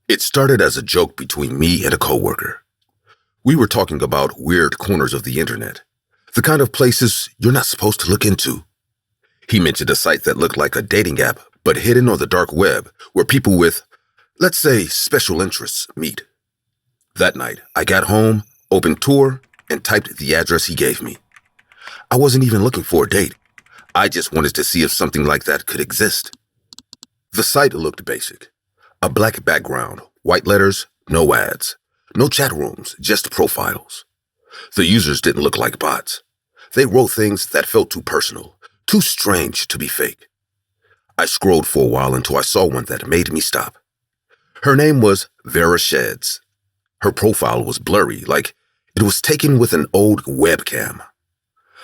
It started as a joke between me and a coworker. We were talking about weird corners of the internet, the kind of places you're not supposed to look into. He mentioned a site that looked like a dating app, but hidden on the dark web, where people with, let's say, special interests meet. That night, I got home, opened Tor, and typed the address he gave me. I wasn't even looking for a date. I just wanted to see if something like that could exist. The site looked basic. A black background, white letters, no ads. No chat rooms, just profiles. The users didn't look like bots. They wrote things that felt too personal, too strange to be fake. I scrolled for a while until I saw one that made me stop. Her name was Vera. Her profile was blurry, like it was taken with an old webcam.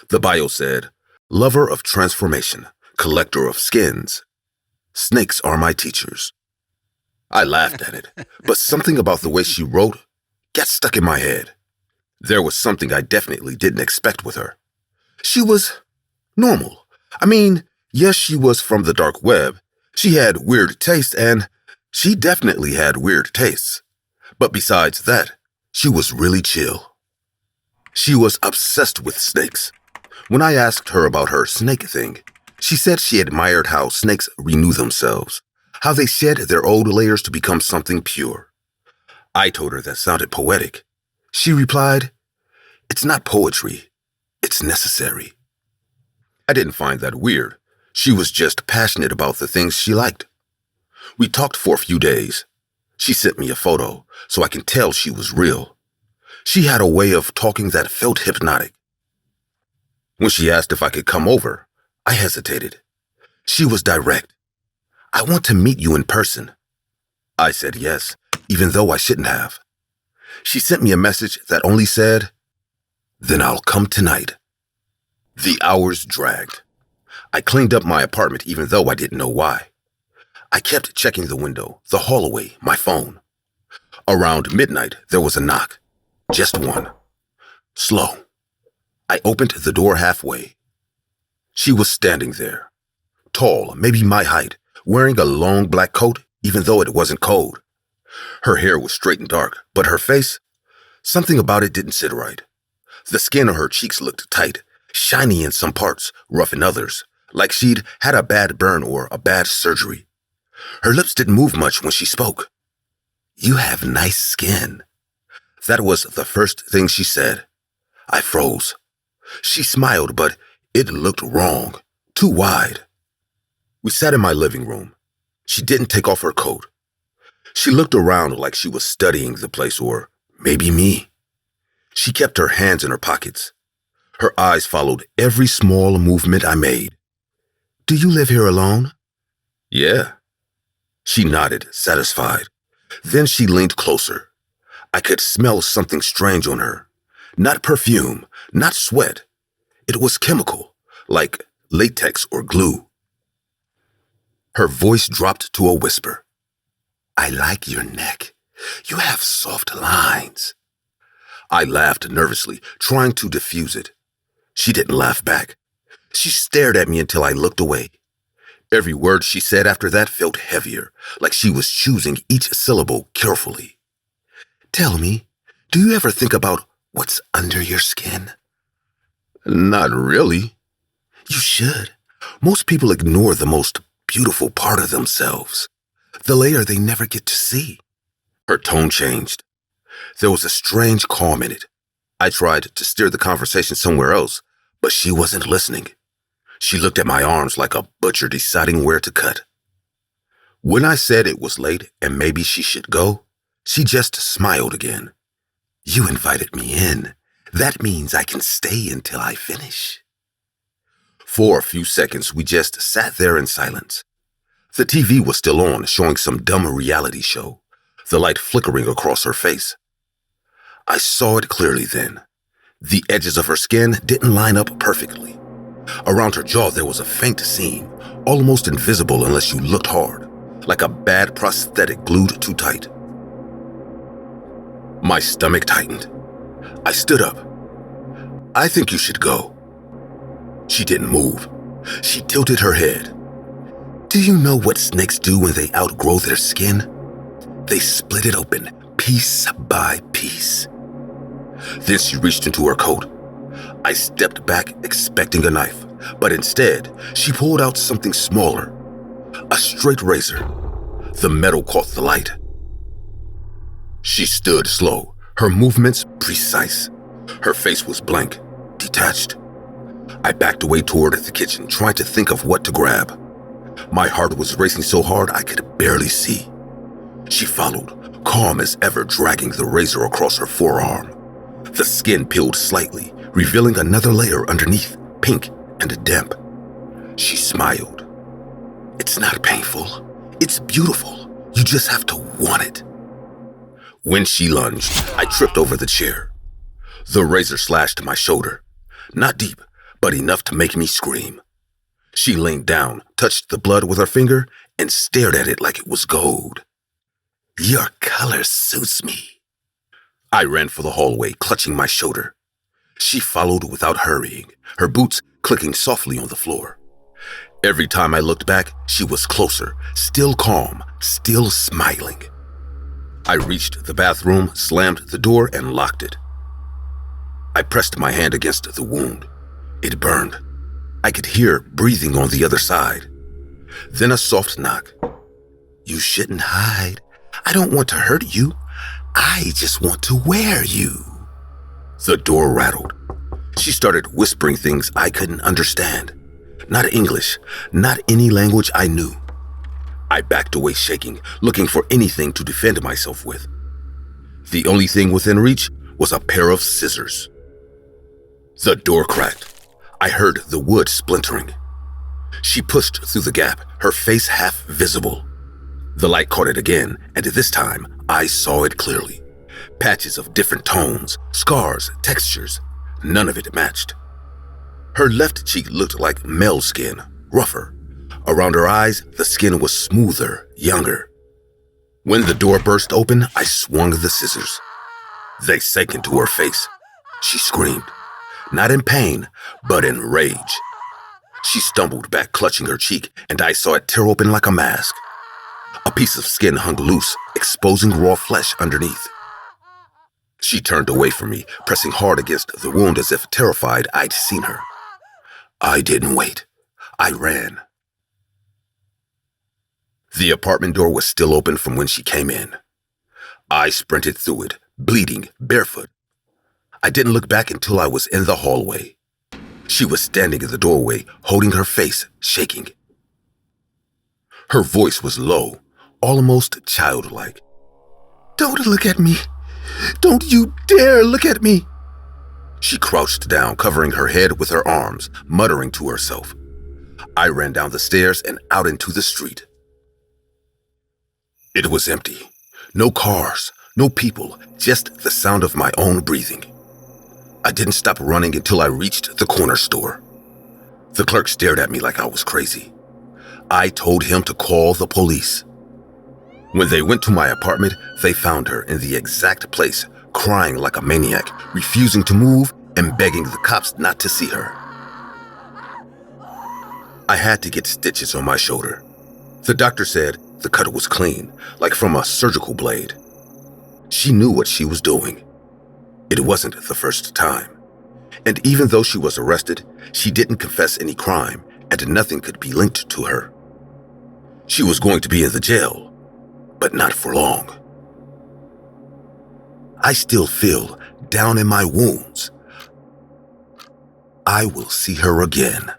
The bio said, "Lover of transformation, collector of skins. Snakes are my teachers." I laughed at it, but something about the way she wrote got stuck in my head. There was something I definitely didn't expect with her. She was normal. I mean, yes, she was from the dark web. She had weird tastes, and she definitely had weird tastes. But besides that, she was really chill. She was obsessed with snakes. When I asked her about her snake thing, she said she admired how snakes renew themselves, how they shed their old layers to become something pure. I told her that sounded poetic. She replied, "It's not poetry, it's necessary." I didn't find that weird. She was just passionate about the things she liked. We talked for a few days. She sent me a photo, so I can tell she was real. She had a way of talking that felt hypnotic. When she asked if I could come over, I hesitated. She was direct. "I want to meet you in person." I said yes, even though I shouldn't have. She sent me a message that only said, "Then I'll come tonight." The hours dragged. I cleaned up my apartment even though I didn't know why. I kept checking the window, the hallway, my phone. Around midnight, there was a knock. Just one. Slow. I opened the door halfway. She was standing there. Tall, maybe my height, wearing a long black coat even though it wasn't cold. Her hair was straight and dark, but her face, something about it didn't sit right. The skin on her cheeks looked tight, shiny in some parts, rough in others, like she'd had a bad burn or a bad surgery. Her lips didn't move much when she spoke. "You have nice skin." That was the first thing she said. I froze. She smiled, but it looked wrong, too wide. We sat in my living room. She didn't take off her coat. She looked around like she was studying the place, or maybe me. She kept her hands in her pockets. Her eyes followed every small movement I made. "Do you live here alone?" "Yeah." She nodded, satisfied. Then she leaned closer. I could smell something strange on her. Not perfume, not sweat. It was chemical, like latex or glue. Her voice dropped to a whisper. "I like your neck. You have soft lines." I laughed nervously, trying to diffuse it. She didn't laugh back. She stared at me until I looked away. Every word she said after that felt heavier, like she was choosing each syllable carefully. "Tell me, do you ever think about what's under your skin?" "Not really." "You should. Most people ignore the most beautiful part of themselves, the layer they never get to see." Her tone changed. There was a strange calm in it. I tried to steer the conversation somewhere else, but she wasn't listening. She looked at my arms like a butcher deciding where to cut. When I said it was late and maybe she should go, she just smiled again. "You invited me in. That means I can stay until I finish." For a few seconds, we just sat there in silence. The TV was still on, showing some dumb reality show, the light flickering across her face. I saw it clearly then. The edges of her skin didn't line up perfectly. Around her jaw, there was a faint seam, almost invisible unless you looked hard, like a bad prosthetic glued too tight. My stomach tightened. I stood up. "I think you should go." She didn't move. She tilted her head. "Do you know what snakes do when they outgrow their skin? They split it open, piece by piece. Then she reached into her coat. I stepped back expecting a knife, but instead, she pulled out something smaller. A straight razor. The metal caught the light. She stood slow, her movements precise. Her face was blank, detached. I backed away toward the kitchen, trying to think of what to grab. My heart was racing so hard I could barely see. She followed, calm as ever, dragging the razor across her forearm. The skin peeled slightly, revealing another layer underneath, pink and damp. She smiled. It's not painful. It's beautiful. You just have to want it. When she lunged, I tripped over the chair. The razor slashed my shoulder. Not deep, but enough to make me scream. She leaned down, touched the blood with her finger, and stared at it like it was gold. Your color suits me. I ran for the hallway, clutching my shoulder. She followed without hurrying, her boots clicking softly on the floor. Every time I looked back, she was closer, still calm, still smiling. I reached the bathroom, slammed the door, and locked it. I pressed my hand against the wound. It burned. I could hear breathing on the other side. Then a soft knock. You shouldn't hide. I don't want to hurt you. I just want to wear you. The door rattled. She started whispering things I couldn't understand. Not English, not any language I knew. I backed away shaking, looking for anything to defend myself with. The only thing within reach was a pair of scissors. The door cracked. I heard the wood splintering. She pushed through the gap, her face half visible. The light caught it again, and this time I saw it clearly. Patches of different tones, scars, textures, none of it matched. Her left cheek looked like male skin, rougher. Around her eyes, the skin was smoother, younger. When the door burst open, I swung the scissors. They sank into her face. She screamed, not in pain, but in rage. She stumbled back, clutching her cheek, and I saw it tear open like a mask. A piece of skin hung loose, exposing raw flesh underneath. She turned away from me, pressing hard against the wound as if terrified I'd seen her. I didn't wait. I ran. The apartment door was still open from when she came in. I sprinted through it, bleeding, barefoot. I didn't look back until I was in the hallway. She was standing in the doorway, holding her face, shaking. Her voice was low, almost childlike. Don't look at me. Don't you dare look at me. She crouched down, covering her head with her arms, muttering to herself. I ran down the stairs and out into the street. It was empty. No cars, no people, just the sound of my own breathing. I didn't stop running until I reached the corner store. The clerk stared at me like I was crazy. I told him to call the police. When they went to my apartment, they found her in the exact place, crying like a maniac, refusing to move and begging the cops not to see her. I had to get stitches on my shoulder. The doctor said the cut was clean, like from a surgical blade. She knew what she was doing. It wasn't the first time. And even though she was arrested, she didn't confess any crime, and nothing could be linked to her. She was going to be in the jail, but not for long. I still feel down in my wounds. I will see her again.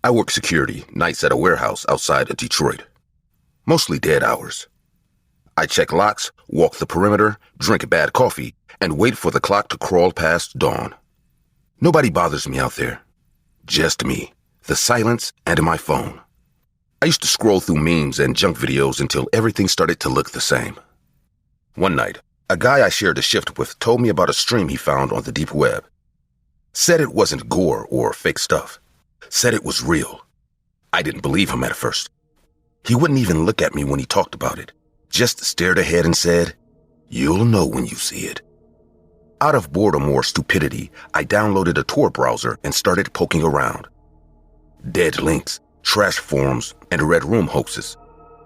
I work security nights at a warehouse outside of Detroit. Mostly dead hours. I check locks, walk the perimeter, drink bad coffee, and wait for the clock to crawl past dawn. Nobody bothers me out there. Just me, the silence, and my phone. I used to scroll through memes and junk videos until everything started to look the same. One night, a guy I shared a shift with told me about a stream he found on the deep web. Said it wasn't gore or fake stuff. Said it was real. I didn't believe him at first. He wouldn't even look at me when he talked about it. Just stared ahead and said, "You'll know when you see it." Out of boredom or stupidity, I downloaded a Tor browser and started poking around. Dead links, trash forums, and red room hoaxes.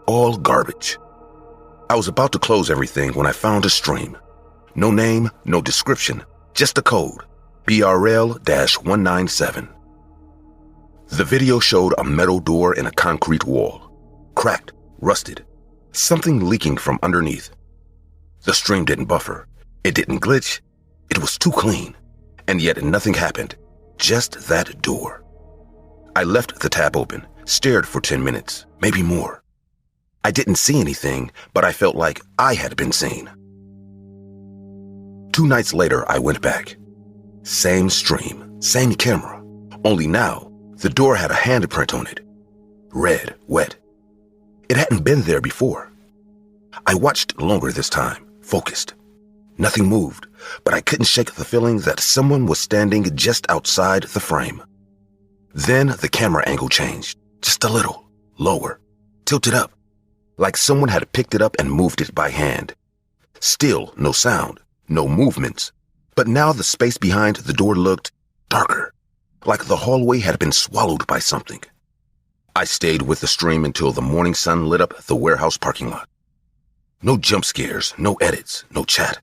All garbage. I was about to close everything when I found a stream. No name, no description, just a code. BRL-197. The video showed a metal door in a concrete wall. Cracked, rusted, something leaking from underneath. The stream didn't buffer. It didn't glitch. It was too clean. And yet nothing happened. Just that door. I left the tab open, stared for 10 minutes, maybe more. I didn't see anything, but I felt like I had been seen. 2 nights later, I went back. Same stream, same camera. Only now, the door had a handprint on it. Red, wet. It hadn't been there before. I watched longer this time, focused. Nothing moved, but I couldn't shake the feeling that someone was standing just outside the frame. Then the camera angle changed, just a little, lower, tilted up, like someone had picked it up and moved it by hand. Still no sound, no movements, but now the space behind the door looked darker, like the hallway had been swallowed by something. I stayed with the stream until the morning sun lit up the warehouse parking lot. No jump scares, no edits, no chat.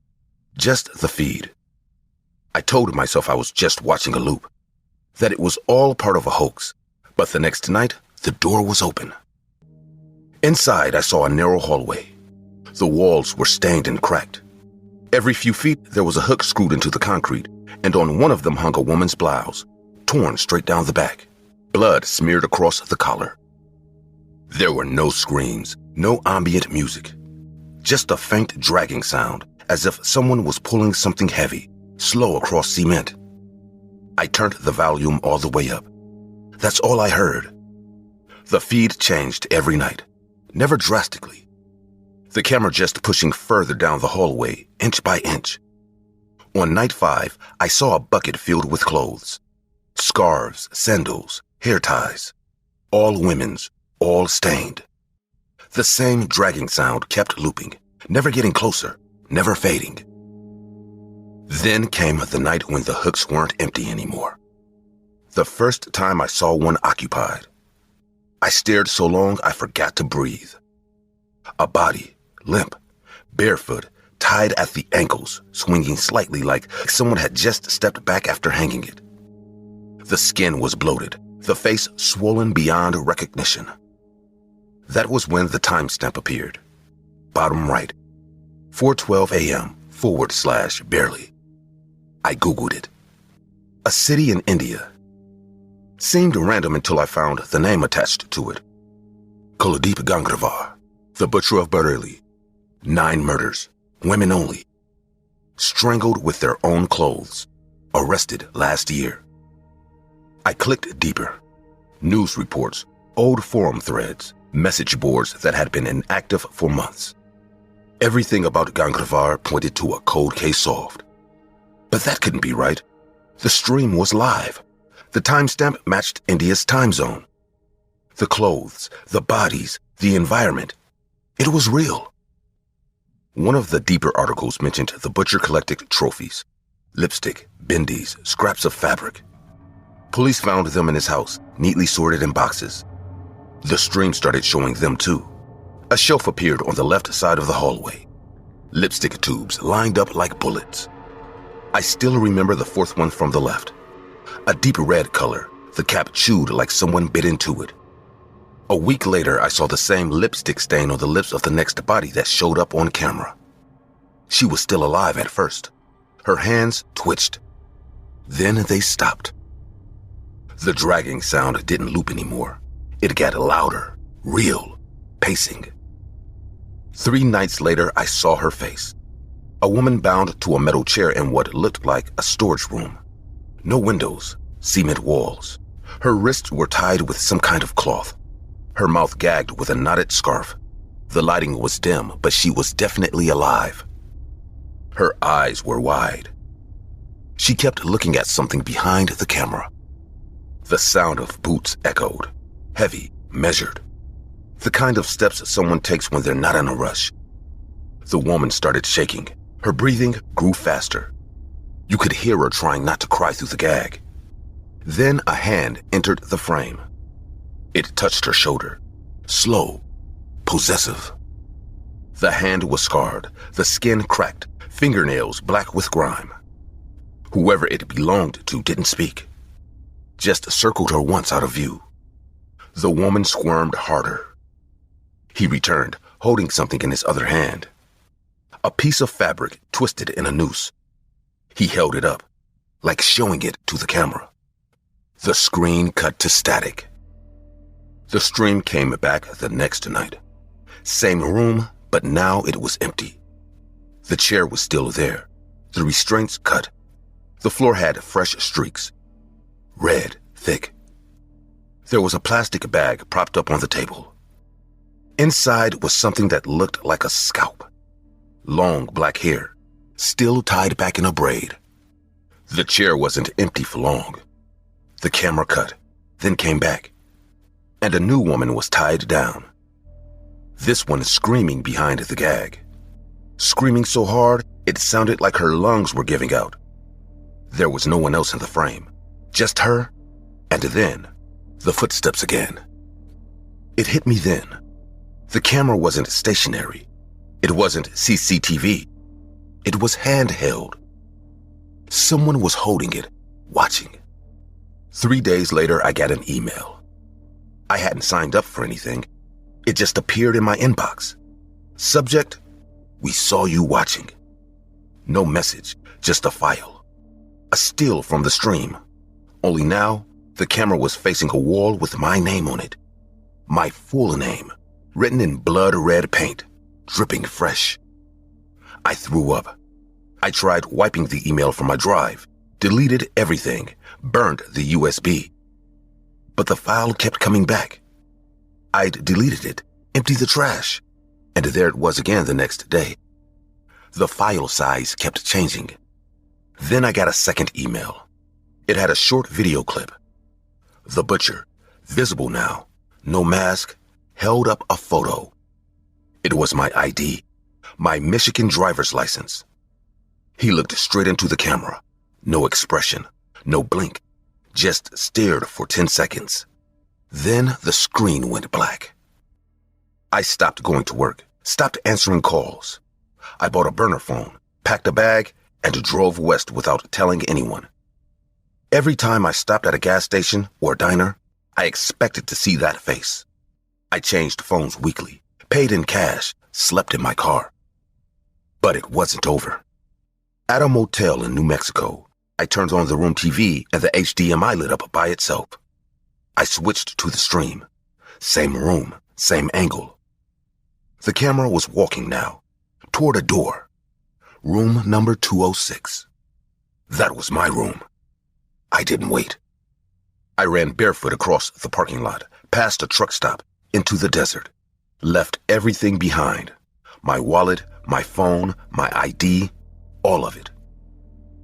Just the feed. I told myself I was just watching a loop, that it was all part of a hoax, but the next night, the door was open. Inside, I saw a narrow hallway. The walls were stained and cracked. Every few feet, there was a hook screwed into the concrete, and on one of them hung a woman's blouse, torn straight down the back, blood smeared across the collar. There were no screams, no ambient music, just a faint dragging sound, as if someone was pulling something heavy, slow across cement. I turned the volume all the way up. That's all I heard. The feed changed every night, never drastically. The camera just pushing further down the hallway, inch by inch. On night 5, I saw a bucket filled with clothes. Scarves, sandals, hair ties. All women's, all stained. The same dragging sound kept looping, never getting closer, never fading. Then came the night when the hooks weren't empty anymore. The first time I saw one occupied. I stared so long I forgot to breathe. A body, limp, barefoot, tied at the ankles, swinging slightly like someone had just stepped back after hanging it. The skin was bloated, the face swollen beyond recognition. That was when the timestamp appeared. Bottom right. 4:12 a.m. / barely. I Googled it. A city in India. Seemed random until I found the name attached to it. Kuladip Gangravar, the butcher of Bareilly. 9 murders, women only. Strangled with their own clothes. Arrested last year. I clicked deeper. News reports, old forum threads, message boards that had been inactive for months. Everything about Gangravar pointed to a cold case solved. But that couldn't be right. The stream was live. The timestamp matched India's time zone. The clothes, the bodies, the environment. It was real. One of the deeper articles mentioned the butcher collected trophies. Lipstick, bindis, scraps of fabric. Police found them in his house, neatly sorted in boxes. The stream started showing them too. A shelf appeared on the left side of the hallway. Lipstick tubes lined up like bullets. I still remember the 4th one from the left. A deep red color, the cap chewed like someone bit into it. A week later, I saw the same lipstick stain on the lips of the next body that showed up on camera. She was still alive at first. Her hands twitched. Then they stopped. The dragging sound didn't loop anymore. It got louder, real, pacing. 3 nights later, I saw her face. A woman bound to a metal chair in what looked like a storage room. No windows, cement walls. Her wrists were tied with some kind of cloth. Her mouth gagged with a knotted scarf. The lighting was dim, but she was definitely alive. Her eyes were wide. She kept looking at something behind the camera. The sound of boots echoed, heavy, measured. The kind of steps someone takes when they're not in a rush. The woman started shaking. Her breathing grew faster. You could hear her trying not to cry through the gag. Then a hand entered the frame. It touched her shoulder, slow, possessive. The hand was scarred, the skin cracked, fingernails black with grime. Whoever it belonged to didn't speak, just circled her once out of view. The woman squirmed harder. He returned, holding something in his other hand. A piece of fabric twisted in a noose. He held it up, like showing it to the camera. The screen cut to static. The stream came back the next night. Same room, but now it was empty. The chair was still there, the restraints cut. The floor had fresh streaks, red, thick. There was a plastic bag propped up on the table. Inside was something that looked like a scalp. Long black hair, still tied back in a braid. The chair wasn't empty for long. The camera cut, then came back, and a new woman was tied down. This one screaming behind the gag. Screaming so hard, it sounded like her lungs were giving out. There was no one else in the frame, just her, and then the footsteps again. It hit me then. The camera wasn't stationary. It wasn't CCTV. It was handheld. Someone was holding it, watching. 3 days later, I got an email. I hadn't signed up for anything. It just appeared in my inbox. Subject, we saw you watching. No message, just a file. A still from the stream. Only now, the camera was facing a wall with my name on it. My full name, written in blood red paint, dripping fresh. I threw up. I tried wiping the email from my drive, deleted everything, burned the USB. But the file kept coming back. I'd deleted it, emptied the trash, and there it was again the next day. The file size kept changing. Then I got a second email. It had a short video clip. The butcher, visible now, no mask, held up a photo. It was my ID, my Michigan driver's license. He looked straight into the camera, no expression, no blink, just stared for 10 seconds. Then the screen went black. I stopped going to work, stopped answering calls. I bought a burner phone, packed a bag, and drove west without telling anyone. Every time I stopped at a gas station or a diner, I expected to see that face. I changed phones weekly, paid in cash, slept in my car. But it wasn't over. At a motel in New Mexico, I turned on the room TV and the HDMI lit up by itself. I switched to the stream. Same room, same angle. The camera was walking now, toward a door. Room number 206. That was my room. I didn't wait. I ran barefoot across the parking lot, past a truck stop, into the desert. Left everything behind. My wallet, my phone, my ID, all of it.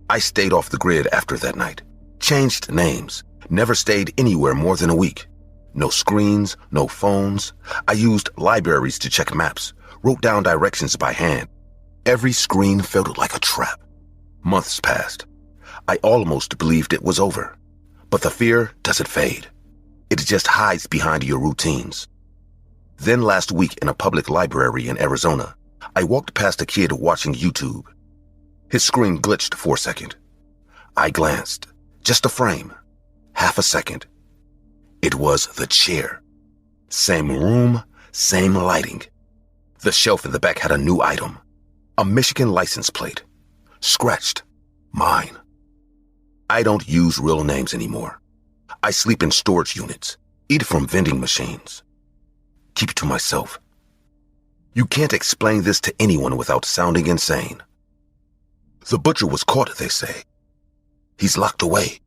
I stayed off the grid after that night. Changed names. Never stayed anywhere more than a week. No screens, no phones. I used libraries to check maps, wrote down directions by hand. Every screen felt like a trap. Months passed. I almost believed it was over. But the fear doesn't fade. It just hides behind your routines. Then last week in a public library in Arizona, I walked past a kid watching YouTube. His screen glitched for a second. I glanced. Just a frame. Half a second. It was the chair. Same room, same lighting. The shelf in the back had a new item. A Michigan license plate. Scratched. Mine. I don't use real names anymore. I sleep in storage units, eat from vending machines. Keep it to myself. You can't explain this to anyone without sounding insane. The butcher was caught, they say. He's locked away.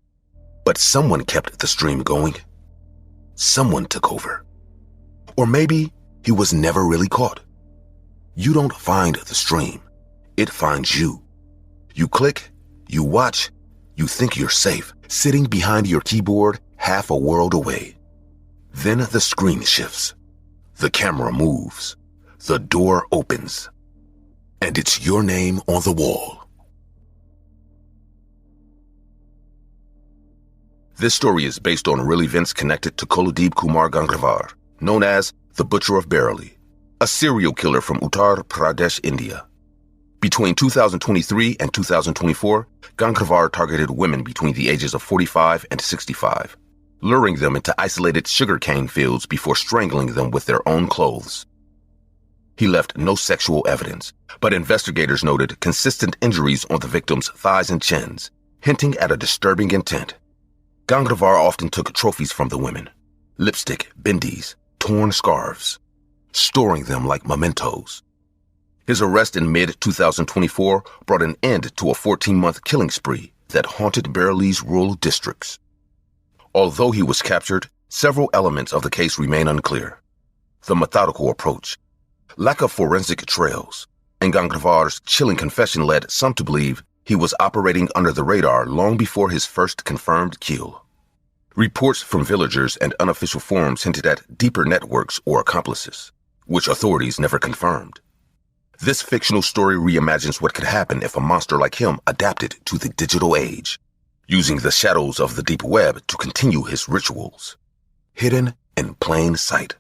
But someone kept the stream going. Someone took over. Or maybe he was never really caught. You don't find the stream. It finds you. You click, you watch, you think you're safe, sitting behind your keyboard half a world away. Then the screen shifts. The camera moves. The door opens. And it's your name on the wall. This story is based on real events connected to Kuladip Kumar Gangravar, known as the Butcher of Bareilly, a serial killer from Uttar Pradesh, India. Between 2023 and 2024, Gangravar targeted women between the ages of 45 and 65, luring them into isolated sugarcane fields before strangling them with their own clothes. He left no sexual evidence, but investigators noted consistent injuries on the victim's thighs and chins, hinting at a disturbing intent. Gangravar often took trophies from the women: lipstick, bindis, torn scarves, storing them like mementos. His arrest in mid-2024 brought an end to a 14-month killing spree that haunted Bareilly's rural districts. Although he was captured, several elements of the case remain unclear. The methodical approach, lack of forensic trails, and Gangravar's chilling confession led some to believe he was operating under the radar long before his first confirmed kill. Reports from villagers and unofficial forums hinted at deeper networks or accomplices, which authorities never confirmed. This fictional story reimagines what could happen if a monster like him adapted to the digital age, using the shadows of the deep web to continue his rituals, hidden in plain sight.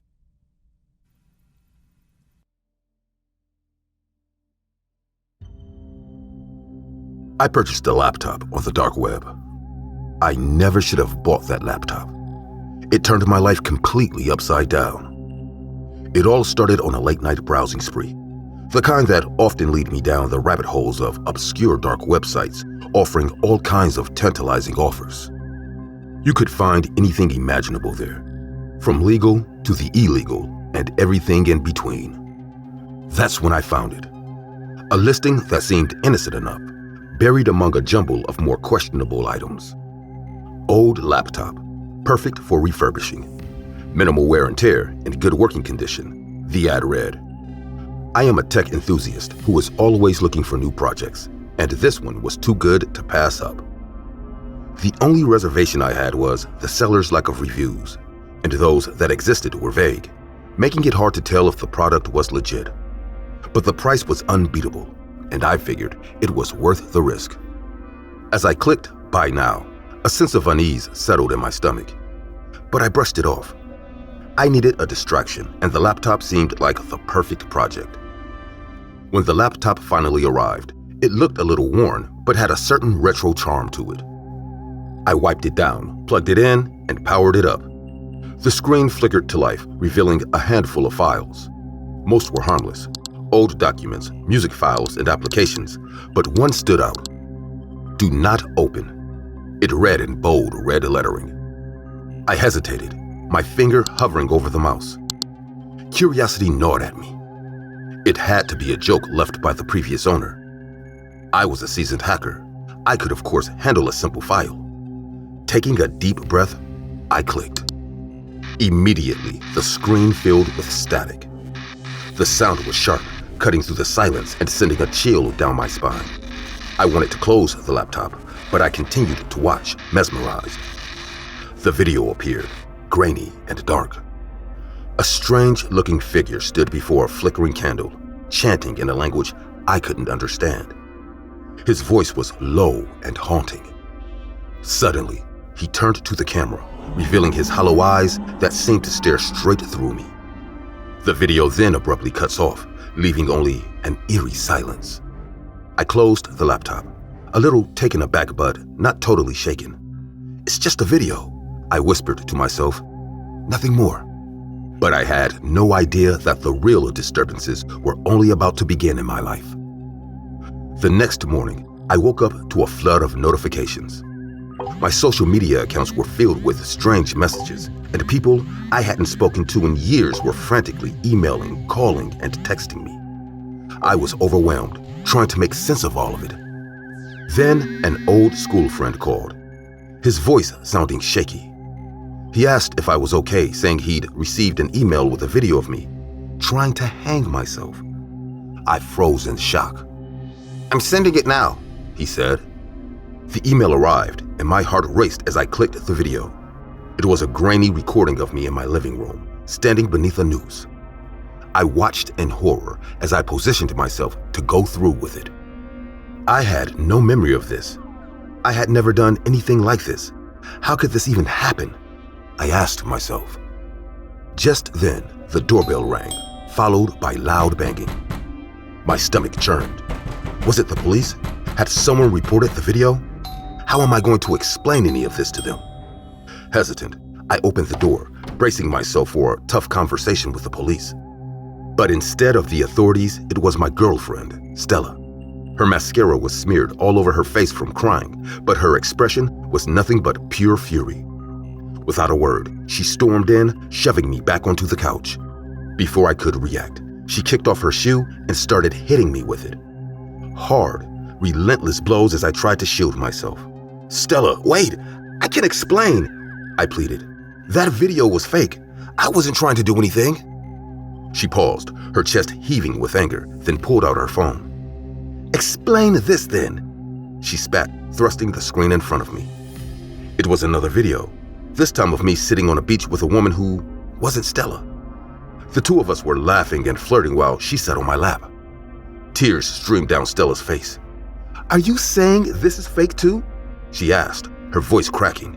I purchased a laptop on the dark web. I never should have bought that laptop. It turned my life completely upside down. It all started on a late-night browsing spree, the kind that often lead me down the rabbit holes of obscure dark websites offering all kinds of tantalizing offers. You could find anything imaginable there, from legal to the illegal and everything in between. That's when I found it. A listing that seemed innocent enough, buried among a jumble of more questionable items. Old laptop, perfect for refurbishing. Minimal wear and tear and good working condition, the ad read. I am a tech enthusiast who is always looking for new projects, and this one was too good to pass up. The only reservation I had was the seller's lack of reviews, and those that existed were vague, making it hard to tell if the product was legit. But the price was unbeatable, and I figured it was worth the risk. As I clicked buy now, a sense of unease settled in my stomach, but I brushed it off. I needed a distraction, and the laptop seemed like the perfect project. When the laptop finally arrived, it looked a little worn, but had a certain retro charm to it. I wiped it down, plugged it in, and powered it up. The screen flickered to life, revealing a handful of files. Most were harmless, old documents, music files, and applications, but one stood out. Do not open. It read in bold red lettering. I hesitated, my finger hovering over the mouse. Curiosity gnawed at me. It had to be a joke left by the previous owner. I was a seasoned hacker. I could, of course, handle a simple file. Taking a deep breath, I clicked. Immediately, the screen filled with static. The sound was sharp, cutting through the silence and sending a chill down my spine. I wanted to close the laptop, but I continued to watch, mesmerized. The video appeared, grainy and dark. A strange-looking figure stood before a flickering candle, chanting in a language I couldn't understand. His voice was low and haunting. Suddenly, he turned to the camera, revealing his hollow eyes that seemed to stare straight through me. The video then abruptly cuts off, leaving only an eerie silence. I closed the laptop, a little taken aback but not totally shaken. It's just a video, I whispered to myself. Nothing more. But I had no idea that the real disturbances were only about to begin in my life. The next morning, I woke up to a flood of notifications. My social media accounts were filled with strange messages, and people I hadn't spoken to in years were frantically emailing, calling, and texting me. I was overwhelmed, trying to make sense of all of it. Then an old school friend called, his voice sounding shaky. He asked if I was okay, saying he'd received an email with a video of me trying to hang myself. I froze in shock. "I'm sending it now," he said. The email arrived, and my heart raced as I clicked the video. It was a grainy recording of me in my living room, standing beneath a noose. I watched in horror as I positioned myself to go through with it. I had no memory of this. I had never done anything like this, How could this even happen? I asked myself. Just then, the doorbell rang, followed by loud banging. My stomach churned. Was it the police? Had someone reported the video? How am I going to explain any of this to them? Hesitant, I opened the door, bracing myself for a tough conversation with the police. But instead of the authorities, it was my girlfriend, Stella. Her mascara was smeared all over her face from crying, but her expression was nothing but pure fury. Without a word, she stormed in, shoving me back onto the couch. Before I could react, she kicked off her shoe and started hitting me with it. Hard, relentless blows as I tried to shield myself. "Stella, wait! I can explain!" I pleaded. "That video was fake. I wasn't trying to do anything." She paused, her chest heaving with anger, then pulled out her phone. "Explain this then," she spat, thrusting the screen in front of me. It was another video, this time of me sitting on a beach with a woman who wasn't Stella. The two of us were laughing and flirting while she sat on my lap. Tears streamed down Stella's face. "Are you saying this is fake too?" she asked, her voice cracking.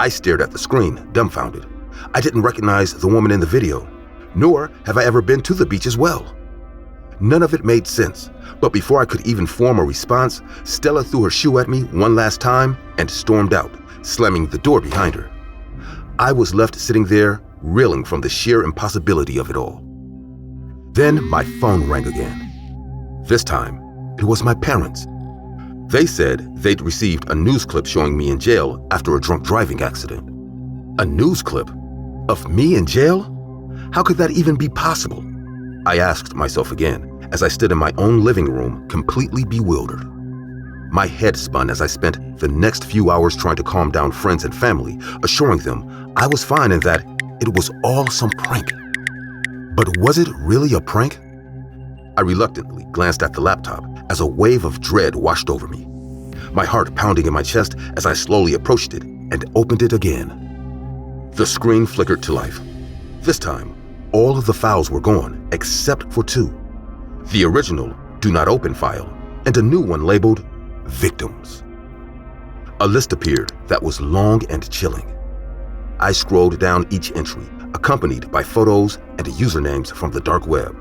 I stared at the screen, dumbfounded. I didn't recognize the woman in the video, nor have I ever been to the beach as well. None of it made sense, but before I could even form a response, Stella threw her shoe at me one last time and stormed out, slamming the door behind her. I was left sitting there, reeling from the sheer impossibility of it all. Then my phone rang again. This time, it was my parents. They said they'd received a news clip showing me in jail after a drunk driving accident. A news clip? Of me in jail? How could that even be possible? I asked myself again as I stood in my own living room, completely bewildered. My head spun as I spent the next few hours trying to calm down friends and family, assuring them I was fine and that it was all some prank. But was it really a prank? I reluctantly glanced at the laptop as a wave of dread washed over me, my heart pounding in my chest as I slowly approached it and opened it again. The screen flickered to life. This time, all of the files were gone except for two. The original Do Not Open file and a new one labeled Victims. A list appeared that was long and chilling. I scrolled down each entry, accompanied by photos and usernames from the dark web.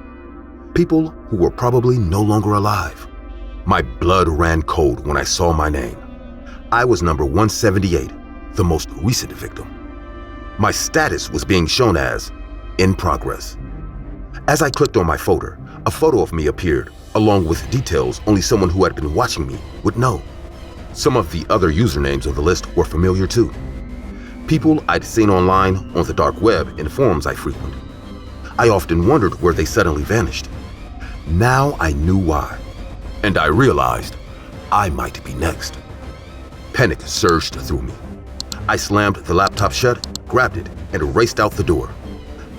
People who were probably no longer alive. My blood ran cold when I saw my name. I was number 178, the most recent victim. My status was being shown as in progress. As I clicked on my folder, a photo of me appeared, along with details only someone who had been watching me would know. Some of the other usernames on the list were familiar too. People I'd seen online on the dark web in forums I frequent. I often wondered where they suddenly vanished. Now I knew why, and I realized I might be next. Panic surged through me. I slammed the laptop shut, grabbed it, and raced out the door.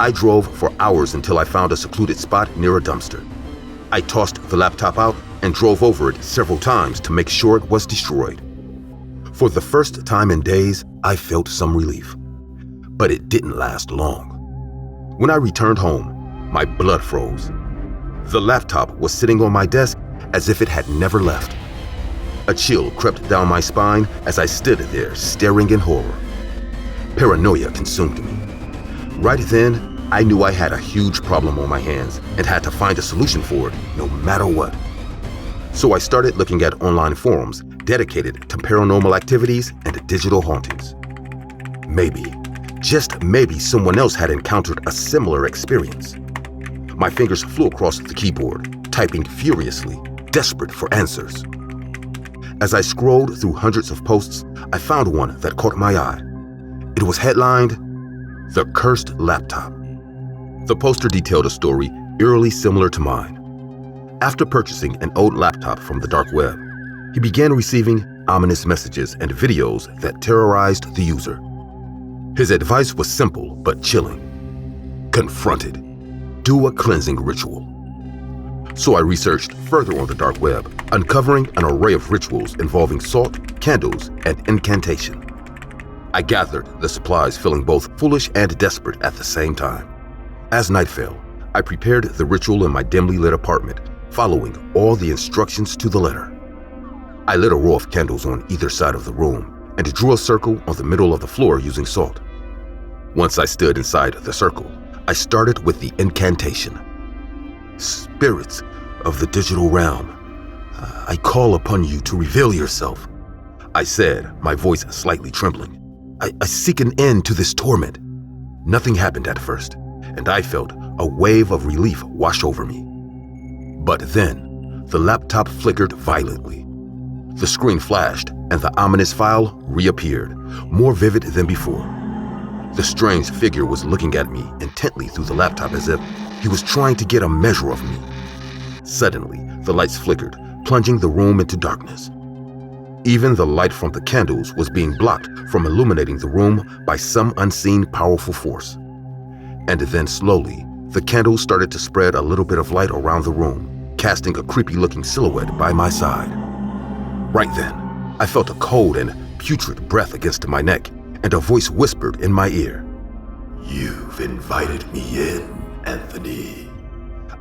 I drove for hours until I found a secluded spot near a dumpster. I tossed the laptop out and drove over it several times to make sure it was destroyed. For the first time in days, I felt some relief. But it didn't last long. When I returned home, my blood froze. The laptop was sitting on my desk as if it had never left. A chill crept down my spine as I stood there staring in horror. Paranoia consumed me. Right then, I knew I had a huge problem on my hands and had to find a solution for it, no matter what. So I started looking at online forums dedicated to paranormal activities and digital hauntings. Maybe, just maybe, someone else had encountered a similar experience. My fingers flew across the keyboard, typing furiously, desperate for answers. As I scrolled through hundreds of posts, I found one that caught my eye. It was headlined, "The Cursed Laptop." The poster detailed a story eerily similar to mine. After purchasing an old laptop from the dark web, he began receiving ominous messages and videos that terrorized the user. His advice was simple but chilling. Confront it. Do a cleansing ritual. So I researched further on the dark web, uncovering an array of rituals involving salt, candles, and incantation. I gathered the supplies, feeling both foolish and desperate at the same time. As night fell, I prepared the ritual in my dimly lit apartment, following all the instructions to the letter. I lit a row of candles on either side of the room, and drew a circle on the middle of the floor using salt. Once I stood inside the circle, I started with the incantation. Spirits of the digital realm, I call upon you to reveal yourself, I said, my voice slightly trembling. I seek an end to this torment. Nothing happened at first, and I felt a wave of relief wash over me. But then, the laptop flickered violently. The screen flashed, and the ominous file reappeared, more vivid than before. The strange figure was looking at me intently through the laptop as if he was trying to get a measure of me. Suddenly, the lights flickered, plunging the room into darkness. Even the light from the candles was being blocked from illuminating the room by some unseen powerful force. And then slowly, the candles started to spread a little bit of light around the room, casting a creepy-looking silhouette by my side. Right then, I felt a cold and putrid breath against my neck, and a voice whispered in my ear. You've invited me in, Anthony.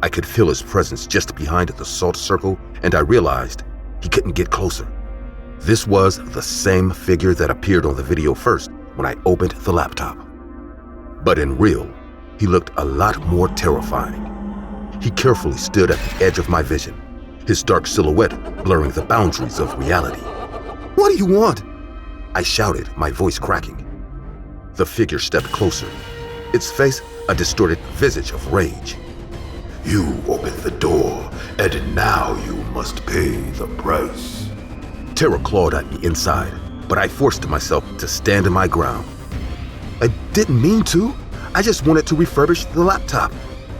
I could feel his presence just behind the salt circle, and I realized he couldn't get closer. This was the same figure that appeared on the video first when I opened the laptop. But in real, he looked a lot more terrifying. He carefully stood at the edge of my vision, his dark silhouette blurring the boundaries of reality. What do you want? I shouted, my voice cracking. The figure stepped closer, its face a distorted visage of rage. You opened the door, and now you must pay the price. Terror clawed at me inside, but I forced myself to stand my ground. I didn't mean to. I just wanted to refurbish the laptop.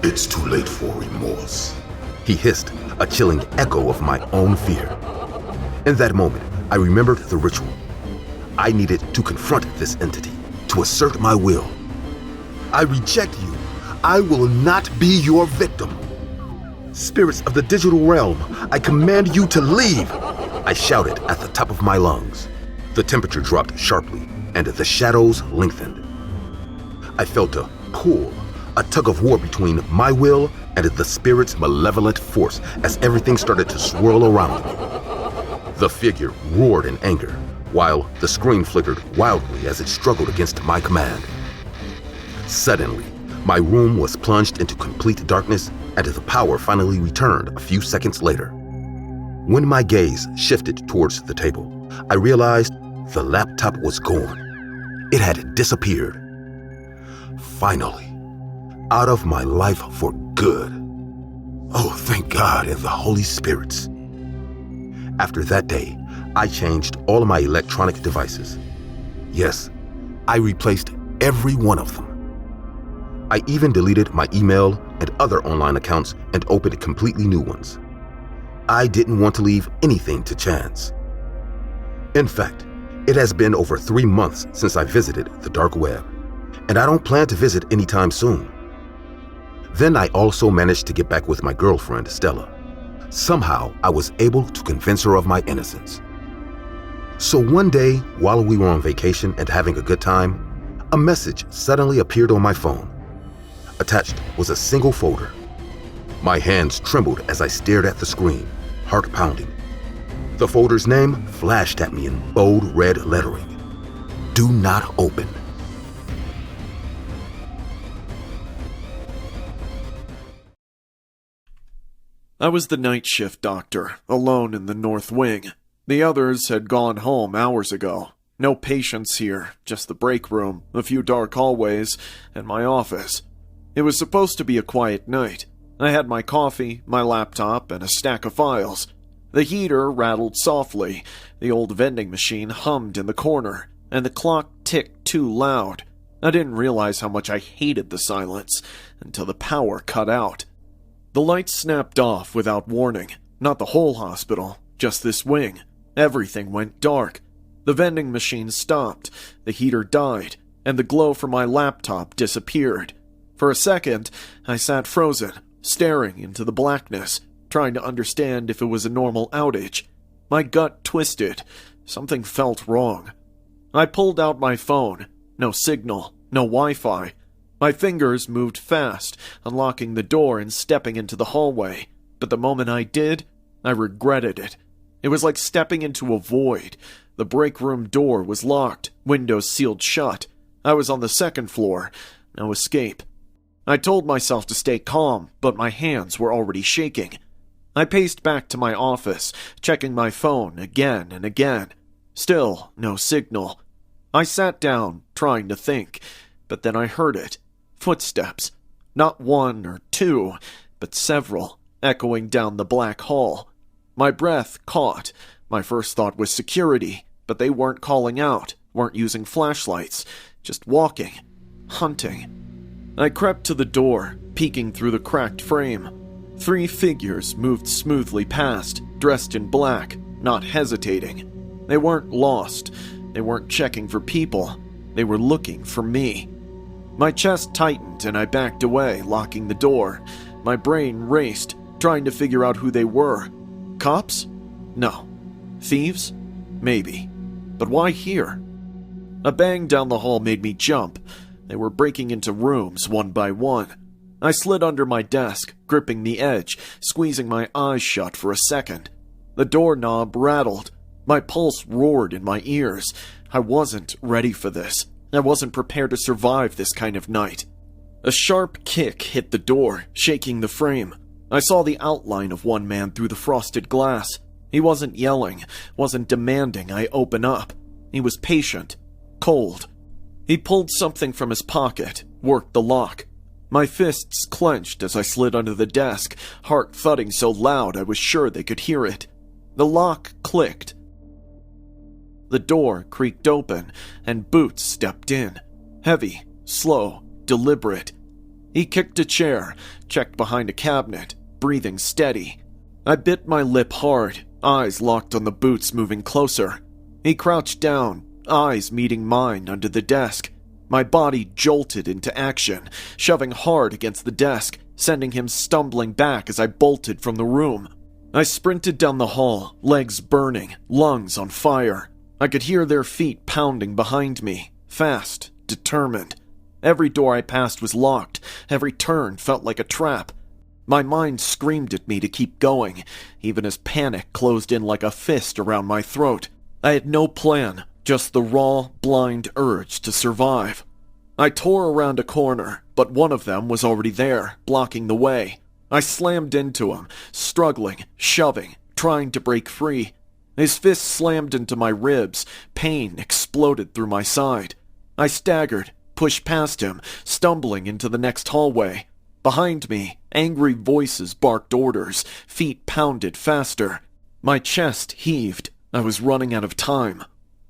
It's too late for remorse, he hissed, a chilling echo of my own fear. In that moment, I remembered the ritual. I needed to confront this entity, to assert my will. I reject you. I will not be your victim. Spirits of the digital realm, I command you to leave, I shouted at the top of my lungs. The temperature dropped sharply, and the shadows lengthened. I felt a pull, a tug of war between my will and the spirit's malevolent force as everything started to swirl around me. The figure roared in anger, while the screen flickered wildly as it struggled against my command. Suddenly, my room was plunged into complete darkness, and the power finally returned a few seconds later. When my gaze shifted towards the table, I realized the laptop was gone. It had disappeared. Finally, out of my life for good. Oh, thank God and the Holy Spirits. After that day, I changed all of my electronic devices. Yes, I replaced every one of them. I even deleted my email and other online accounts and opened completely new ones. I didn't want to leave anything to chance. In fact, it has been over 3 months since I visited the dark web, and I don't plan to visit anytime soon. Then I also managed to get back with my girlfriend, Stella. Somehow, I was able to convince her of my innocence. So one day, while we were on vacation and having a good time, a message suddenly appeared on my phone. Attached was a single folder. My hands trembled as I stared at the screen, heart pounding. The folder's name flashed at me in bold red lettering. Do not open. I was the night shift doctor, alone in the north wing. The others had gone home hours ago. No patients here, just the break room, a few dark hallways, and my office. It was supposed to be a quiet night. I had my coffee, my laptop, and a stack of files. The heater rattled softly, the old vending machine hummed in the corner, and the clock ticked too loud. I didn't realize how much I hated the silence until the power cut out. The lights snapped off without warning. Not the whole hospital, just this wing. Everything went dark. The vending machine stopped, the heater died, and the glow from my laptop disappeared. For a second, I sat frozen, staring into the blackness, trying to understand if it was a normal outage. My gut twisted. Something felt wrong. I pulled out my phone. No signal, no Wi-Fi. My fingers moved fast, unlocking the door and stepping into the hallway. But the moment I did, I regretted it. It was like stepping into a void, The break room door was locked, windows sealed shut. I was on the second floor. No escape. I told myself to stay calm, but my hands were already shaking. I paced back to my office, checking my phone again and again. Still no signal. I sat down, trying to think, but then I heard it. Footsteps. Not one or two, but several, echoing down the black hall. My breath caught. My first thought was security, but they weren't calling out, weren't using flashlights, just walking, hunting. I crept to the door, peeking through the cracked frame. 3 figures moved smoothly past, dressed in black, not hesitating. They weren't lost. They weren't checking for people. They were looking for me. My chest tightened and I backed away, locking the door. My brain raced, trying to figure out who they were. Cops? No. Thieves? Maybe. But why here? A bang down the hall made me jump. They were breaking into rooms one by one. I slid under my desk, gripping the edge, squeezing my eyes shut for a second. The doorknob rattled. My pulse roared in my ears. I wasn't ready for this. I wasn't prepared to survive this kind of night. A sharp kick hit the door, shaking the frame. I saw the outline of one man through the frosted glass. He wasn't yelling, wasn't demanding I open up. He was patient, cold. He pulled something from his pocket, worked the lock. My fists clenched as I slid under the desk, heart thudding so loud I was sure they could hear it. The lock clicked. The door creaked open, and Boots stepped in. Heavy, slow, deliberate. He kicked a chair, checked behind a cabinet, breathing steady. I bit my lip hard, eyes locked on the Boots moving closer. He crouched down, eyes meeting mine under the desk. My body jolted into action, shoving hard against the desk, sending him stumbling back as I bolted from the room. I sprinted down the hall, legs burning, lungs on fire. I could hear their feet pounding behind me, fast, determined. Every door I passed was locked, every turn felt like a trap. My mind screamed at me to keep going, even as panic closed in like a fist around my throat. I had no plan, just the raw, blind urge to survive. I tore around a corner, but one of them was already there, blocking the way. I slammed into him, struggling, shoving, trying to break free. His fist slammed into my ribs. Pain exploded through my side. I staggered, pushed past him, stumbling into the next hallway. Behind me, angry voices barked orders, feet pounded faster. My chest heaved. I was running out of time.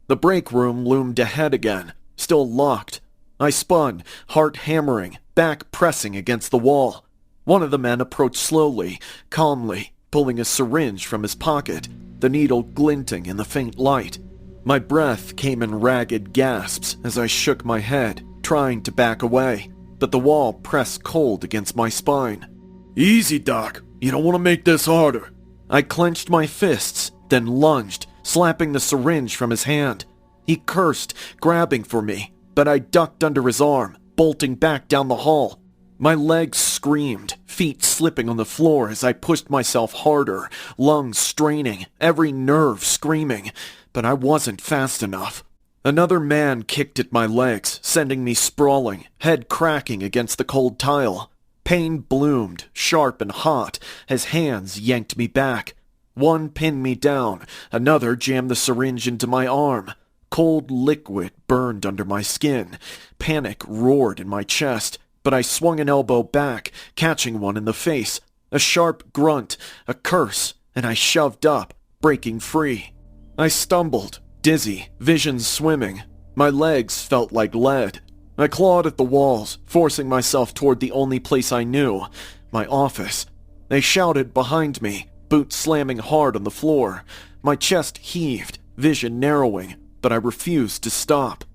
The break room loomed ahead again, still locked. I spun, heart hammering, back pressing against the wall. One of the men approached slowly, calmly, pulling a syringe from his pocket, the needle glinting in the faint light. My breath came in ragged gasps as I shook my head, trying to back away, but the wall pressed cold against my spine. "Easy, Doc. You don't want to make this harder." I clenched my fists, then lunged, slapping the syringe from his hand. He cursed, grabbing for me, but I ducked under his arm, bolting back down the hall. My legs screamed, feet slipping on the floor as I pushed myself harder, lungs straining, every nerve screaming, but I wasn't fast enough. Another man kicked at my legs, sending me sprawling, head cracking against the cold tile. Pain bloomed, sharp and hot, as hands yanked me back. One pinned me down, another jammed the syringe into my arm. Cold liquid burned under my skin. Panic roared in my chest, but I swung an elbow back, catching one in the face. A sharp grunt, a curse, and I shoved up, breaking free. I stumbled, dizzy, vision swimming. My legs felt like lead. I clawed at the walls, forcing myself toward the only place I knew, my office. They shouted behind me, boots slamming hard on the floor. My chest heaved, vision narrowing, but I refused to stop.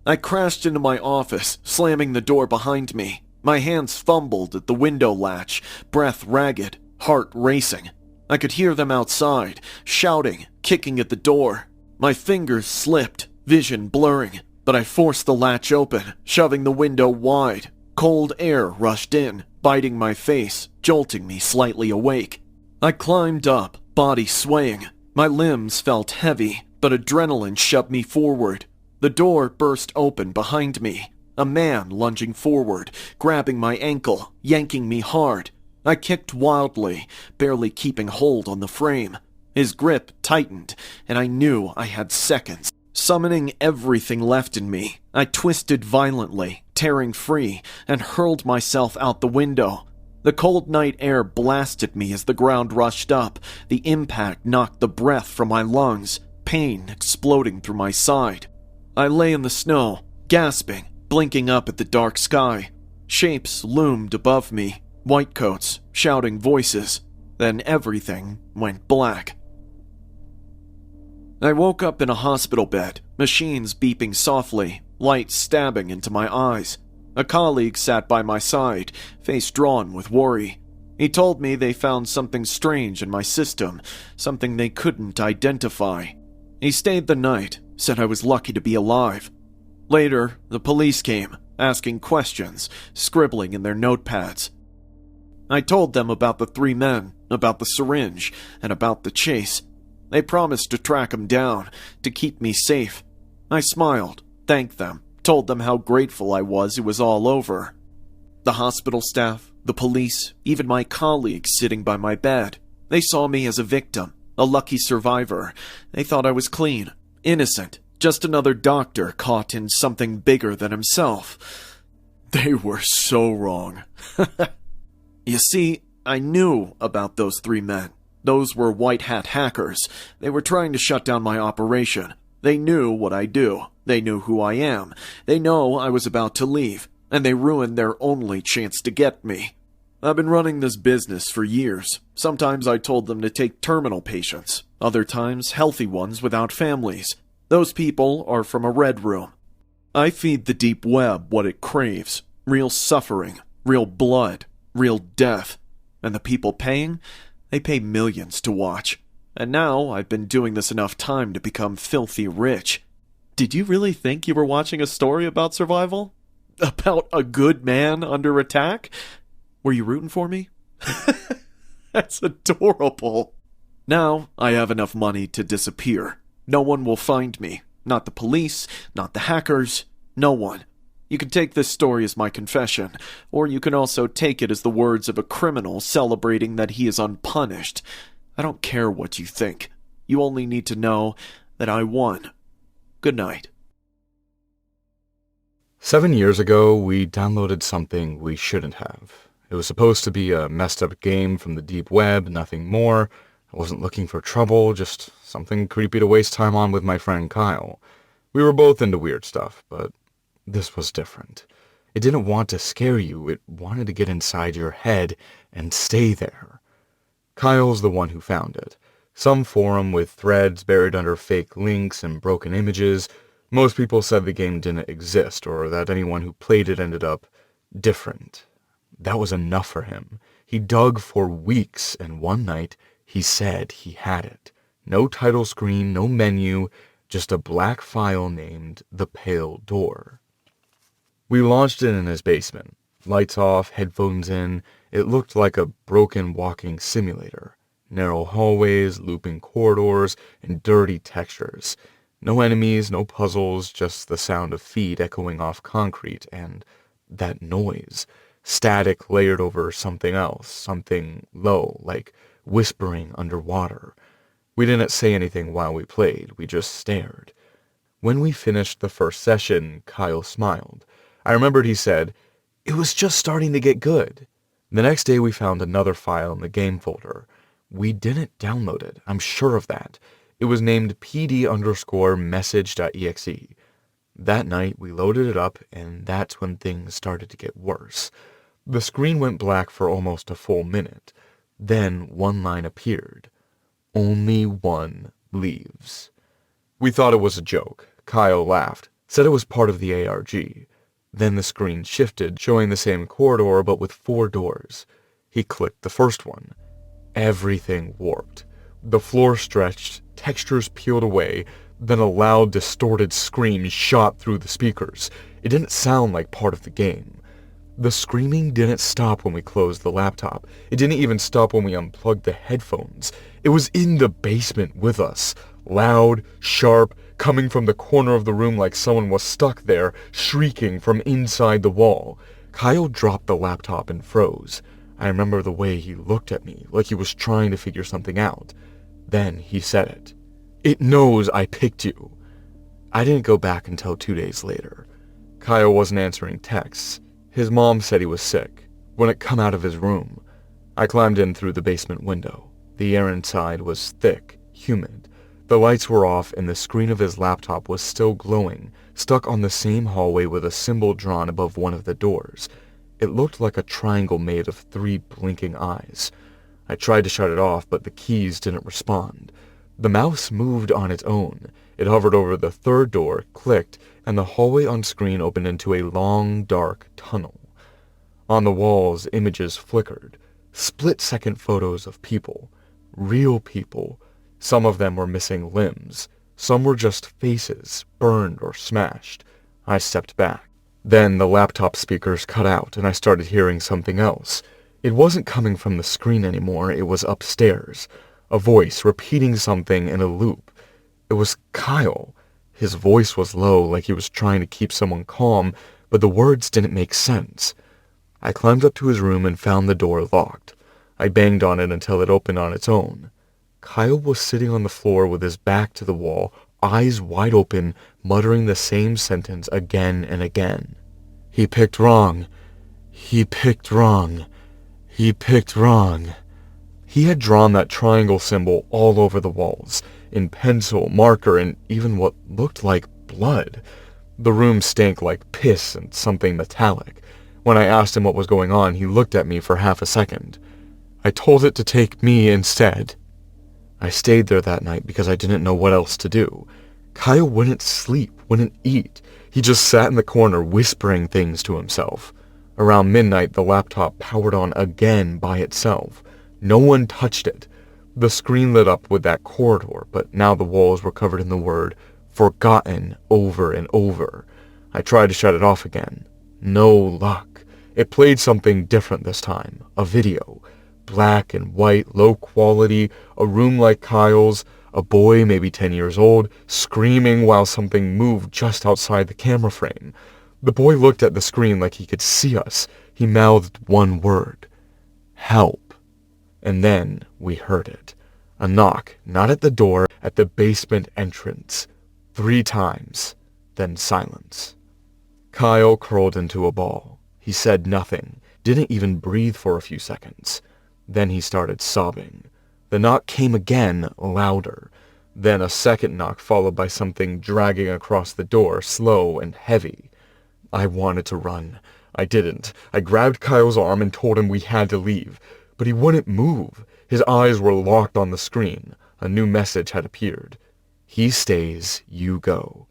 I crashed into my office, slamming the door behind me. My hands fumbled at the window latch, breath ragged, heart racing. I could hear them outside, shouting, kicking at the door. My fingers slipped, vision blurring, but I forced the latch open, shoving the window wide. Cold air rushed in, biting my face, jolting me slightly awake. I climbed up, body swaying. My limbs felt heavy, but adrenaline shoved me forward. The door burst open behind me. A man lunging forward, grabbing my ankle, yanking me hard. I kicked wildly, barely keeping hold on the frame. His grip tightened, and I knew I had seconds. Summoning everything left in me, I twisted violently, tearing free, and hurled myself out the window. The cold night air blasted me as the ground rushed up. The impact knocked the breath from my lungs, pain exploding through my side. I lay in the snow, gasping, blinking up at the dark sky. Shapes loomed above me, white coats, shouting voices. Then everything went black. I woke up in a hospital bed, machines beeping softly, light stabbing into my eyes. A colleague sat by my side, face drawn with worry. He told me they found something strange in my system, something they couldn't identify. He stayed the night, said I was lucky to be alive. Later, the police came, asking questions, scribbling in their notepads. I told them about the 3 men, about the syringe, and about the chase. They promised to track him down, to keep me safe. I smiled, thanked them, told them how grateful I was it was all over. The hospital staff, the police, even my colleagues sitting by my bed, they saw me as a victim, a lucky survivor. They thought I was clean, innocent, just another doctor caught in something bigger than himself. They were so wrong. You see, I knew about those 3 men. Those were white-hat hackers. They were trying to shut down my operation. They knew what I do. They knew who I am. They know I was about to leave, and they ruined their only chance to get me. I've been running this business for years. Sometimes I told them to take terminal patients, other times healthy ones without families. Those people are from a red room. I feed the deep web what it craves. Real suffering, real blood, real death. And the people paying? They pay millions to watch. And now I've been doing this enough time to become filthy rich. Did you really think you were watching a story about survival? About a good man under attack? Were you rooting for me? That's adorable. Now I have enough money to disappear. No one will find me. Not the police, not the hackers, no one. You can take this story as my confession, or you can also take it as the words of a criminal celebrating that he is unpunished. I don't care what you think. You only need to know that I won. Good night. 7 years ago, we downloaded something we shouldn't have. It was supposed to be a messed up game from the deep web, nothing more. I wasn't looking for trouble, just something creepy to waste time on with my friend Kyle. We were both into weird stuff, but this was different. It didn't want to scare you, it wanted to get inside your head and stay there. Kyle's the one who found it. Some forum with threads buried under fake links and broken images. Most people said the game didn't exist, or that anyone who played it ended up different. That was enough for him. He dug for weeks, and one night he said he had it. No title screen, no menu, just a black file named The Pale Door. We launched it in his basement. Lights off, headphones in. It looked like a broken walking simulator. Narrow hallways, looping corridors, and dirty textures. No enemies, no puzzles, just the sound of feet echoing off concrete, and that noise. Static layered over something else, something low, like whispering underwater. We didn't say anything while we played, we just stared. When we finished the first session, Kyle smiled. I remembered he said, "It was just starting to get good." The next day we found another file in the game folder. We didn't download it, I'm sure of that. It was named pd_message.exe. That night we loaded it up, and that's when things started to get worse. The screen went black for almost a full minute. Then one line appeared. Only one leaves. We thought it was a joke. Kyle laughed, said it was part of the ARG. Then the screen shifted, showing the same corridor but with 4 doors. He clicked the first one. Everything warped. The floor stretched, textures peeled away, then a loud, distorted scream shot through the speakers. It didn't sound like part of the game. The screaming didn't stop when we closed the laptop. It didn't even stop when we unplugged the headphones. It was in the basement with us, Loud, sharp, coming from the corner of the room like someone was stuck there, shrieking from inside the wall. Kyle dropped the laptop and froze. I remember the way he looked at me, like he was trying to figure something out. Then he said it. "It knows I picked you." I didn't go back until 2 days later. Kyle wasn't answering texts. His mom said he was sick. Wouldn't come out of his room. I climbed in through the basement window. The air inside was thick, humid. The lights were off and the screen of his laptop was still glowing, stuck on the same hallway with a symbol drawn above one of the doors. It looked like a triangle made of 3 blinking eyes. I tried to shut it off, but the keys didn't respond. The mouse moved on its own. It hovered over the 3rd door, clicked, and the hallway on screen opened into a long, dark tunnel. On the walls, images flickered. Split-second photos of people. Real people. Some of them were missing limbs. Some were just faces, burned or smashed. I stepped back. Then the laptop speakers cut out and I started hearing something else. It wasn't coming from the screen anymore, it was upstairs. A voice repeating something in a loop. It was Kyle. His voice was low, like he was trying to keep someone calm, but the words didn't make sense. I climbed up to his room and found the door locked. I banged on it until it opened on its own. Kyle was sitting on the floor with his back to the wall, eyes wide open, muttering the same sentence again and again. "He picked wrong. He picked wrong. He picked wrong." He had drawn that triangle symbol all over the walls, in pencil, marker, and even what looked like blood. The room stank like piss and something metallic. When I asked him what was going on, he looked at me for half a second. "I told it to take me instead." I stayed there that night because I didn't know what else to do. Kyle wouldn't sleep, wouldn't eat. He just sat in the corner whispering things to himself. Around midnight, the laptop powered on again by itself. No one touched it. The screen lit up with that corridor, but now the walls were covered in the word "forgotten" over and over. I tried to shut it off again. No luck. It played something different this time. A video. Black and white, low quality, a room like Kyle's, a boy maybe 10 years old, screaming while something moved just outside the camera frame. The boy looked at the screen like he could see us. He mouthed one word. "Help." And then we heard it. A knock, not at the door, at the basement entrance. 3 times. Then silence. Kyle curled into a ball. He said nothing, didn't even breathe for a few seconds. Then he started sobbing. The knock came again, louder. Then a second knock followed by something dragging across the door, slow and heavy. I wanted to run. I didn't. I grabbed Kyle's arm and told him we had to leave. But he wouldn't move. His eyes were locked on the screen. A new message had appeared. "He stays, you go."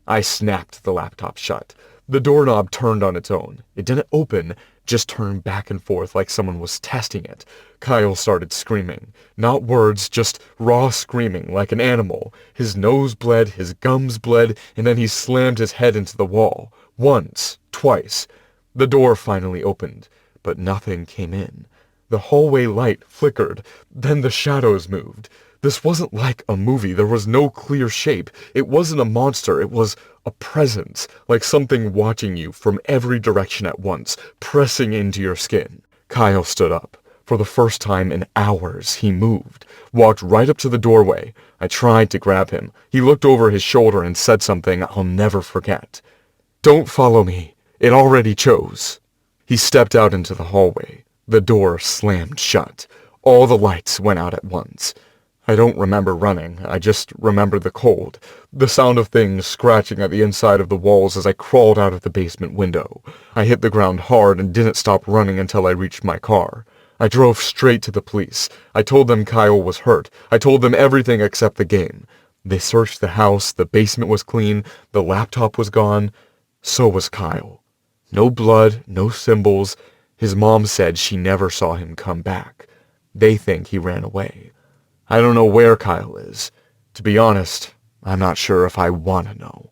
I snapped the laptop shut. The doorknob turned on its own. It didn't open, just turned back and forth like someone was testing it. Kyle started screaming. Not words, just raw screaming like an animal. His nose bled, his gums bled, and then he slammed his head into the wall. Once, twice. The door finally opened, but nothing came in. The hallway light flickered, then the shadows moved. This wasn't like a movie. There was no clear shape. It wasn't a monster. It was a presence, like something watching you from every direction at once, pressing into your skin. Kyle stood up. For the first time in hours, he moved, walked right up to the doorway. I tried to grab him. He looked over his shoulder and said something I'll never forget. "Don't follow me. It already chose." He stepped out into the hallway. The door slammed shut. All the lights went out at once. I don't remember running. I just remember the cold, the sound of things scratching at the inside of the walls as I crawled out of the basement window. I hit the ground hard and didn't stop running until I reached my car. I drove straight to the police. I told them Kyle was hurt. I told them everything except the game. They searched the house. The basement was clean. The laptop was gone. So was Kyle. No blood, no symbols. His mom said she never saw him come back. They think he ran away. I don't know where Kyle is. To be honest, I'm not sure if I want to know.